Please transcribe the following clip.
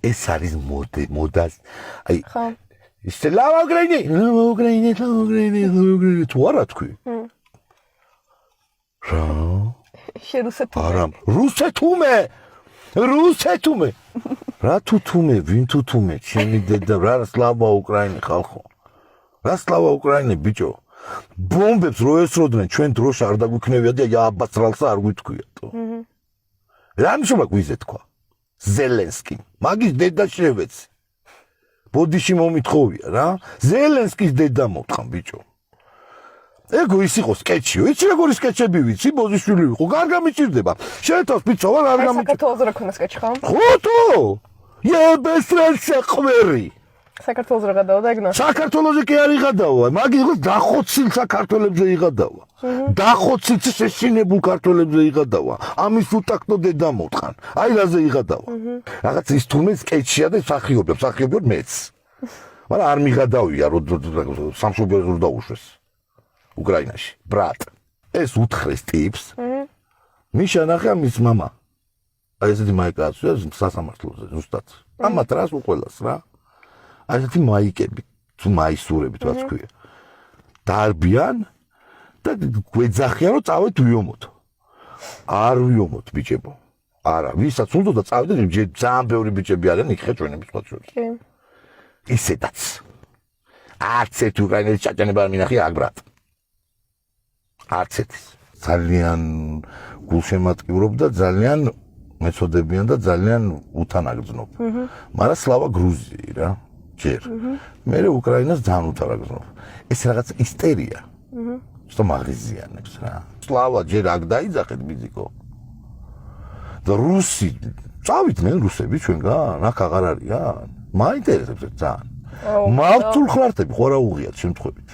ეს არის მოდას აი ხო. სლავა უკრაინე თუ არა თქვი რა შერუსეთუმე. არა რუსეთუმე რა თუთუმე ვინ თუთუმე ჩემი დედა რა სლავა უკრაინე ხალხო რა სლავა უკრაინე ბიჭო ბომბებს რო ესროდნენ ჩვენ დროშა არ დაგვიქნევია და აბასრალსა არ გვითქვიათო რა ნიშნობა გვიზე თქვა ზელენსკი მაგის დედა შევეცი ბოდიში მომითხოვია რა ზელენსკის დედა მოთხან ბიჭო ეგო ის იყო სკეჩი ვიცი როგორი სკეჩები ვიცი ბოდიშვილი იყო არ გამიჭირდება შეერთავს პიცოვა არ გამიჭირდება საქართველოს რა ქონდა სკეჩი ხო? ხოთო ებესრელსე ყვერი საქართველოს რა გადაოდა ეგ ნახე. საქართველოზე კი არ იღადავა მაგი იყო დახოცილ საქართველებზე იღადავა დახოცილ შეშინებულ საქართველებზე იღადავა ამის უტაქტო დედა მოთხან აი რაზე იღადავა რაღაც ის თურმე სკეჩია და მსახიობი მეც მაგრამ არ მიღადავია რომ სამშობლოზე რომ დაუშვეს უკრაინაში ბრატ ეს უთხრეს ტიპს მიშა ნახე მის мама აი ესეთი მაიკაცია სასამართლოზე ზუსტად ამათ რას უყოლას რა აი ესეთი მაიკები თუ მაისურები რაც ქვია დარბიან და გვეძახიან რომ წავედ ვიომოთ არ ვიომოთ ბიჭებო არა ვისაც უნდა წავედეთ ძალიან ბევრი ბიჭები არიან იქ ხეჭვენების ხოჭვებს კი ისედაც არც ერთ უკრაინელი ჩაჭანება არ მინახია აქ ბრატ არც ერთი ძალიან გულშემატკივრობდა ძალიან მეწოდებიან და ძალიან უთანაგრძნობ მაგრამ სლავა გრუზიი რა ჯერ მე უკრაინას ძალიან უთანაგრძნობ ეს რაღაც ისტერია что მაგიზიანებს რა სლავა ჯერ აქ დაიძახეთ ბიზიკო და რუსი წავით მე რუსები ჩვენგან აქ აღარ არიან მაინტერესებს ძალიან მავთულ ხლარტები ხო რა უღიათ შემთხვევით